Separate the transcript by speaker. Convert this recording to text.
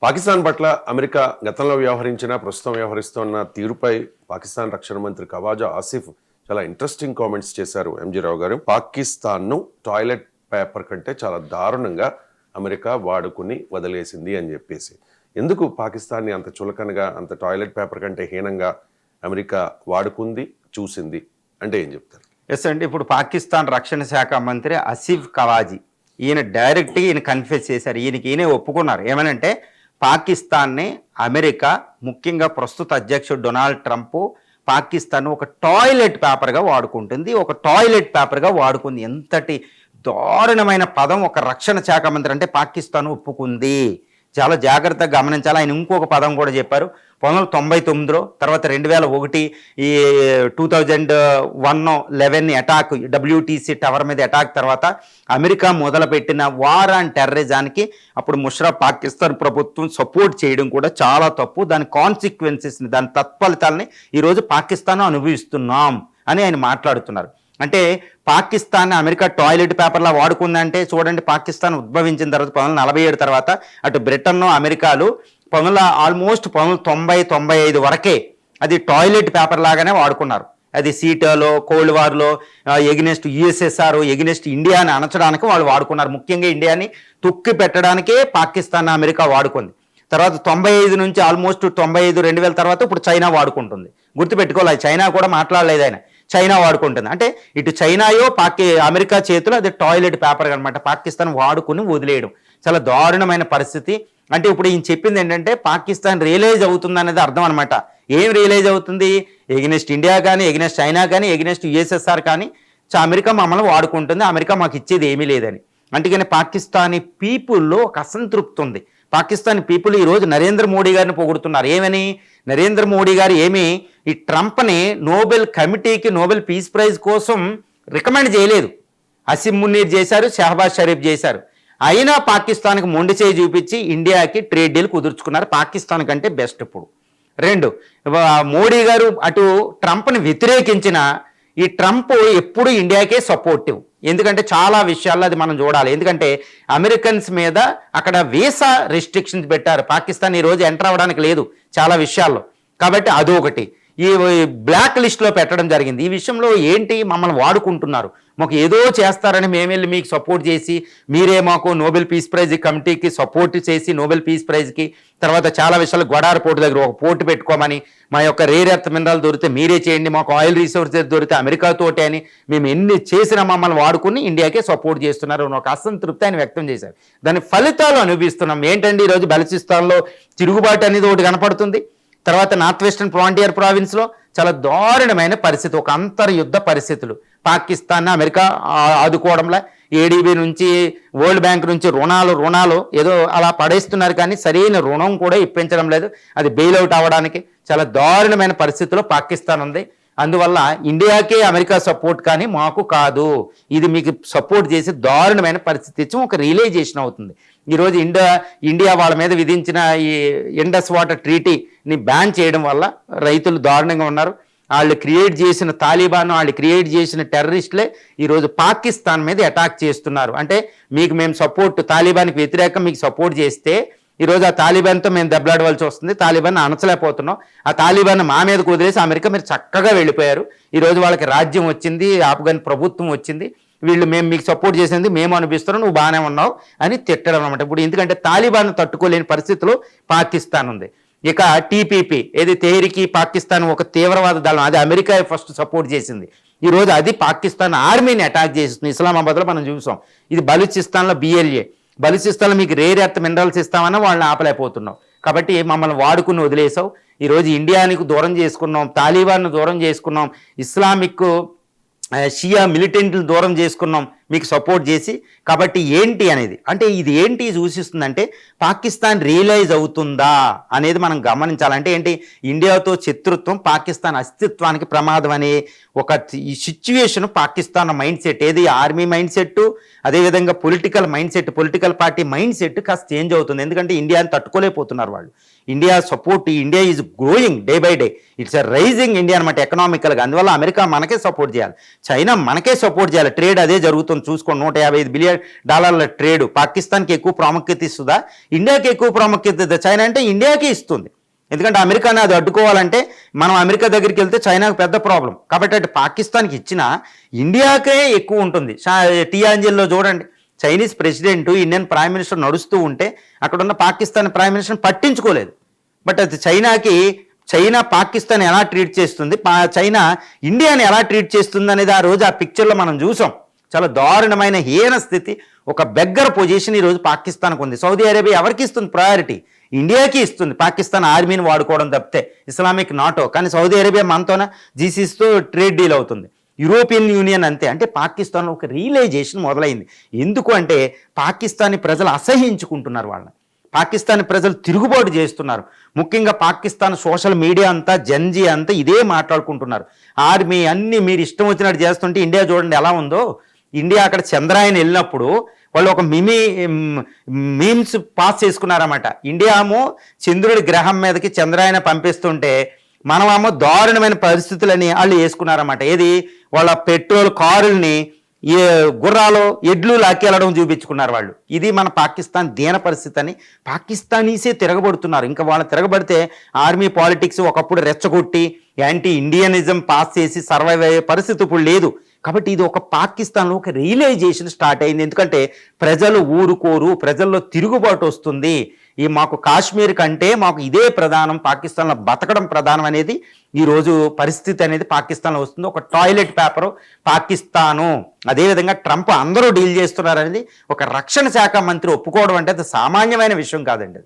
Speaker 1: పాకిస్తాన్ పట్ల అమెరికా గతంలో వ్యవహరించిన ప్రస్తుతం వ్యవహరిస్తున్న తీరుపై పాకిస్తాన్ రక్షణ మంత్రి ఖవాజా ఆసిఫ్ చాలా ఇంట్రెస్టింగ్ కామెంట్స్ చేశారు. ఎంజీ రావు గారు, పాకిస్తాన్ను టాయిలెట్ పేపర్ కంటే చాలా దారుణంగా అమెరికా వాడుకుని వదిలేసింది అని చెప్పేసి. ఎందుకు పాకిస్తాన్ని అంత చులకనగా, అంత టాయిలెట్ పేపర్ కంటే హీనంగా అమెరికా వాడుకుంది, చూసింది అంటే ఏం చెప్తారు?
Speaker 2: ఎస్ అండి, ఇప్పుడు పాకిస్తాన్ రక్షణ శాఖ మంత్రి ఆసిఫ్ ఖవాజీ ఈయన డైరెక్ట్గా ఈయన కన్ఫెస్ చేశారు. ఈయనే ఒప్పుకున్నారు. ఏమనంటే పాకిస్తాన్ని అమెరికా, ముఖ్యంగా ప్రస్తుత అధ్యక్షుడు డొనాల్డ్ ట్రంప్ పాకిస్తాన్ ఒక టాయిలెట్ పేపర్గా వాడుకుంటుంది, ఒక టాయిలెట్ పేపర్గా వాడుకుంది. ఎంతటి దారుణమైన పదం ఒక రక్షణ శాఖ మంత్రి అంటే పాకిస్తాన్ ఒప్పుకుంది. చాలా జాగ్రత్తగా గమనించాలి. ఆయన ఇంకొక పదం కూడా చెప్పారు. 1999లో తర్వాత 2001 ఈ 2001-11 అటాక్, WTC టవర్ మీద అటాక్ తర్వాత అమెరికా మొదలుపెట్టిన వార్ అండ్ టెర్రరిజానికి అప్పుడు ముషరఫ్ పాకిస్తాన్ ప్రభుత్వం సపోర్ట్ చేయడం కూడా చాలా తప్పు. దాని కాన్సిక్వెన్సెస్ని, దాని తత్ఫలితాలని ఈరోజు పాకిస్తాన్ అనుభవిస్తున్నాం అని ఆయన మాట్లాడుతున్నారు. అంటే పాకిస్తాన్ అమెరికా టాయిలెట్ పేపర్లా వాడుకుందంటే చూడండి, పాకిస్తాన్ ఉద్భవించిన తర్వాత 1947 తర్వాత అటు బ్రిటన్, అమెరికాలు ఆల్మోస్ట్ 1990-95 వరకే అది టాయిలెట్ పేపర్ లాగానే వాడుకున్నారు. అది సీటాలో, కోల్డ్ వార్లో ఎగ్నెస్ట్ USSR, ఎగ్నెస్ట్ ఇండియాని అణచడానికి వాళ్ళు వాడుకున్నారు. ముఖ్యంగా ఇండియాని తొక్కి పెట్టడానికే పాకిస్తాన్ అమెరికా వాడుకుంది. తర్వాత 95 నుంచి ఆల్మోస్ట్ 95-2000 తర్వాత ఇప్పుడు చైనా వాడుకుంటుంది. గుర్తుపెట్టుకోవాలి, చైనా కూడా మాట్లాడలేదు ఆయన, చైనా వాడుకుంటుంది. అంటే ఇటు చైనాయో అమెరికా చేతిలో అది టాయిలెట్ పేపర్ అనమాట. పాకిస్తాన్ వాడుకుని వదిలేయడం చాలా దారుణమైన పరిస్థితి. అంటే ఇప్పుడు ఈయన చెప్పింది ఏంటంటే పాకిస్తాన్ రియలైజ్ అవుతుంది అనేది అర్థం అనమాట. ఏం రియలైజ్ అవుతుంది? ఎగ్నెస్ట్ ఇండియా కానీ, ఎగ్నెస్ట్ చైనా కానీ, ఎగ్నెస్ట్ USSR కానీ అమెరికా మమ్మల్ని వాడుకుంటుంది, అమెరికా మాకు ఇచ్చేది ఏమీ లేదని. అందుకని పాకిస్తానీ పీపుల్లో ఒక అసంతృప్తి ఉంది. పాకిస్తాన్ పీపుల్ ఈరోజు నరేంద్ర మోడీ గారిని పొగుడుతున్నారు. ఏమని? నరేంద్ర మోడీ గారు ఈ ట్రంప్ని నోబెల్ కమిటీకి నోబెల్ పీస్ ప్రైజ్ కోసం రికమెండ్ చేయలేదు. అసిమ్ మునీర్ చేశారు, షహబాజ్ షరీఫ్ చేశారు. అయినా పాకిస్తాన్కి మొండి చేయి చూపించి ఇండియాకి ట్రేడ్ డీల్ కుదుర్చుకున్నారు. పాకిస్తాన్ కంటే బెస్ట్. ఇప్పుడు రెండు, మోడీ గారు అటు ట్రంప్ని వ్యతిరేకించిన ఈ ట్రంప్ ఎప్పుడు ఇండియాకే సపోర్టివ్. ఎందుకంటే చాలా విషయాల్లో అది మనం చూడాలి. ఎందుకంటే అమెరికన్స్ మీద అక్కడ వీసా రెస్ట్రిక్షన్స్ పెట్టారు. పాకిస్తాన్ ఈరోజు ఎంటర్ అవ్వడానికి లేదు చాలా విషయాల్లో. కాబట్టి అదొకటి. ఈ బ్లాక్ లిస్ట్లో పెట్టడం జరిగింది. ఈ విషయంలో ఏంటి, మమ్మల్ని వాడుకుంటున్నారు, మాకు ఏదో చేస్తారని మేము వెళ్ళి మీకు సపోర్ట్ చేసి, మీరే మాకు నోబెల్ పీస్ ప్రైజ్ కమిటీకి సపోర్ట్ చేసి నోబెల్ పీస్ ప్రైజ్కి తర్వాత చాలా విషయాలు గొడార పోర్టు దగ్గర ఒక పోర్టు పెట్టుకోమని, మా యొక్క రేర్ ఎర్త్ మినరల్ దొరికితే మీరే చేయండి, మాకు ఆయిల్ రిసోర్సెస్ దొరికితే అమెరికాతోటే అని మేము ఎన్ని చేసినా మమ్మల్ని వాడుకుని ఇండియాకే సపోర్ట్ చేస్తున్నారు అని ఒక అసంతృప్తి ఆయన వ్యక్తం చేశారు. దాని ఫలితాలు అనుభవిస్తున్నాం. ఏంటండి, ఈరోజు బలూచిస్తాన్లో తిరుగుబాటు అనేది ఒకటి కనపడుతుంది. తర్వాత నార్త్ వెస్టర్న్ ఫ్రాంటియర్ ప్రావిన్స్లో చాలా దారుణమైన పరిస్థితి, ఒక అంతర్యుద్ధ పరిస్థితులు. పాకిస్తాన్ అమెరికా ఆదుకోవడంలో ADB నుంచి, వరల్డ్ బ్యాంక్ నుంచి రుణాలు ఏదో అలా పడేస్తున్నారు, కానీ సరైన రుణం కూడా ఇప్పించడం లేదు. అది బెయిల్అవుట్ అవ్వడానికి చాలా దారుణమైన పరిస్థితిలో పాకిస్తాన్ ఉంది. అందువల్ల ఇండియాకే అమెరికా సపోర్ట్ కానీ మాకు కాదు, ఇది మీకు సపోర్ట్ చేసి దారుణమైన పరిస్థితి ఇచ్చి ఒక రియలైజేషన్ అవుతుంది. ఈరోజు ఇండియా వాళ్ళ మీద విధించిన ఈ ఇండస్ వాటర్ ట్రీటీని బ్యాన్ చేయడం వల్ల రైతులు దారుణంగా ఉన్నారు. వాళ్ళు క్రియేట్ చేసిన తాలిబాన్, వాళ్ళు క్రియేట్ చేసిన టెర్రరిస్టులే ఈరోజు పాకిస్తాన్ మీద అటాక్ చేస్తున్నారు. అంటే మీకు మేము సపోర్ట్, తాలిబాన్కి వ్యతిరేకంగా మీకు సపోర్ట్ చేస్తే ఈరోజు ఆ తాలిబాన్తో మేము దెబ్బలాడవలసి వస్తుంది, తాలిబాన్ అణచలేకపోతున్నాం, ఆ తాలిబాన్ మా మీదకు వదిలేసి అమెరికా మీరు చక్కగా వెళ్ళిపోయారు, ఈరోజు వాళ్ళకి రాజ్యం వచ్చింది, ఆఫ్ఘన్ ప్రభుత్వం వచ్చింది, వీళ్ళు మేము మీకు సపోర్ట్ చేసింది మేము అనిపిస్తున్నాం, నువ్వు బాగానే ఉన్నావు అని తిట్టడం అనమాట. ఇప్పుడు ఎందుకంటే తాలిబాన్ తట్టుకోలేని పరిస్థితిలో పాకిస్తాన్ ఉంది. ఇక TPP ఏది తెహ్రీకి పాకిస్తాన్ ఒక తీవ్రవాద దళం, అది అమెరికా ఫస్ట్ సపోర్ట్ చేసింది. ఈరోజు అది పాకిస్తాన్ ఆర్మీని అటాక్ చేస్తుంది. ఇస్లామాబాద్లో మనం చూసాం. ఇది బలూచిస్తాన్లో BLA, బలూచిస్తాన్లో మీకు రేర్ ఎర్త్ మినరల్స్ ఇస్తామన్నా వాళ్ళని ఆపలేకపోతున్నాం. కాబట్టి మమ్మల్ని వాడుకుని వదిలేసావు. ఈరోజు ఇండియానికి దూరం చేసుకున్నాం, తాలిబాన్ను దూరం చేసుకున్నాం, ఇస్లామిక్ షియా మిలిటెంట్లు దూరం చేసుకున్నాం మీకు సపోర్ట్ చేసి. కాబట్టి ఏంటి అనేది, అంటే ఇది ఏంటి సూచిస్తుందంటే పాకిస్తాన్ రియలైజ్ అవుతుందా అనేది మనం గమనించాలంటే ఏంటి, ఇండియాతో శత్రుత్వం పాకిస్తాన్ అస్తిత్వానికి ప్రమాదం అనే ఒక ఈ సిచ్యువేషన్ పాకిస్తాన్ మైండ్ సెట్, ఏది ఆర్మీ మైండ్ సెట్, అదేవిధంగా political mindset, political party mindset కాస్త చేంజ్ అవుతుంది. ఎందుకంటే ఇండియాని తట్టుకోలేకపోతున్నారు వాళ్ళు. India support, India is growing day by day, it's a rising India అనమాట ఎకనామికల్గా. అందువల్ల అమెరికా మనకే సపోర్ట్ చేయాలి, చైనా మనకే సపోర్ట్ చేయాలి, ట్రేడ్ అదే జరుగుతుంది చూసుకోండి, $155 బిలియన్ ట్రేడ్ పాకిస్తాన్కి ఎక్కువ ప్రాముఖ్యత ఇస్తుందా, ఇండియాకి ఎక్కువ ప్రాముఖ్యత ఇస్తుందా? చైనా అంటే ఇండియాకి ఇస్తుంది. ఎందుకంటే అమెరికాని అది అడ్డుకోవాలంటే మనం అమెరికా దగ్గరికి వెళ్తే చైనాకు పెద్ద ప్రాబ్లం. కాబట్టి అటు పాకిస్తాన్కి ఇచ్చినా ఇండియాకే ఎక్కువ ఉంటుంది. టియాంజిల్లో చూడండి, Chinese president Indian prime minister నడుస్తూ ఉంటే అక్కడ ఉన్న పాకిస్తాన్ ప్రైమ్ మినిస్టర్ పట్టించుకోలేదు. బట్ అది చైనా పాకిస్తాన్ ఎలా ట్రీట్ చేస్తుంది, చైనా ఇండియాని ఎలా ట్రీట్ చేస్తుంది అనేది ఆ రోజు ఆ పిక్చర్లో మనం చూసాం. చాలా దారుణమైన హీన స్థితి, ఒక బెగ్గర పొజిషన్ ఈరోజు పాకిస్తాన్కు ఉంది. సౌదీ అరేబియా ఎవరికి ఇస్తుంది ప్రయారిటీ? ఇండియాకి ఇస్తుంది. పాకిస్తాన్ ఆర్మీని వాడుకోవడం తప్పితే, ఇస్లామిక్ నాటో. కానీ సౌదీ అరేబియా మనతోనే జీసీస్తో ట్రేడ్ డీల్ అవుతుంది. యూరోపియన్ యూనియన్ అంతే. అంటే పాకిస్తాన్లో ఒక రియలైజేషన్ మొదలైంది. ఎందుకు అంటే పాకిస్తానీ ప్రజలు అసహ్యించుకుంటున్నారు వాళ్ళని, పాకిస్తానీ ప్రజలు తిరుగుబాటు చేస్తున్నారు. ముఖ్యంగా పాకిస్తాన్ సోషల్ మీడియా అంతా, జన్జీ అంతా ఇదే మాట్లాడుకుంటున్నారు. ఆర్మీ అన్నీ మీరు ఇష్టం వచ్చినట్టు చేస్తుంటే ఇండియా చూడండి ఎలా ఉందో. ఇండియా అక్కడ చంద్రాయన్ వెళ్ళినప్పుడు వాళ్ళు ఒక మీమ్స్ పాస్ చేసుకున్నారన్నమాట. ఇండియా ఏమో చంద్రుడి గ్రహం మీదకి చంద్రాయన పంపిస్తుంటే మనమేమో దారుణమైన పరిస్థితులని వాళ్ళు వేసుకున్నారన్నమాట. ఏది, వాళ్ళ పెట్రోల్ కారుల్ని గుర్రాలు ఎడ్లు లాక్కెళ్ళడం చూపించుకున్నారు వాళ్ళు. ఇది మన పాకిస్తాన్ దీన పరిస్థితి అని పాకిస్తానీసే తిరగబడుతున్నారు. ఇంకా వాళ్ళు తిరగబడితే ఆర్మీ పాలిటిక్స్ ఒకప్పుడు రెచ్చగొట్టి యాంటీ ఇండియనిజం పాస్ చేసి సర్వైవ్ అయ్యే పరిస్థితి ఇప్పుడు లేదు. కాబట్టి ఇది ఒక పాకిస్తాన్లో ఒక రియలైజేషన్ స్టార్ట్ అయింది. ఎందుకంటే ప్రజలు ఊరుకోరు, ప్రజల్లో తిరుగుబాటు వస్తుంది. మాకు కాశ్మీర్ కంటే మాకు ఇదే ప్రధానం, పాకిస్తాన్లో బతకడం ప్రధానం అనేది ఈరోజు పరిస్థితి అనేది పాకిస్తాన్లో వస్తుంది. ఒక టాయిలెట్ పేపరు పాకిస్తాను, అదేవిధంగా ట్రంప్ అందరూ డీల్ చేస్తున్నారు అనేది ఒక రక్షణ శాఖ మంత్రి ఒప్పుకోవడం అంటే అది సామాన్యమైన విషయం కాదండి.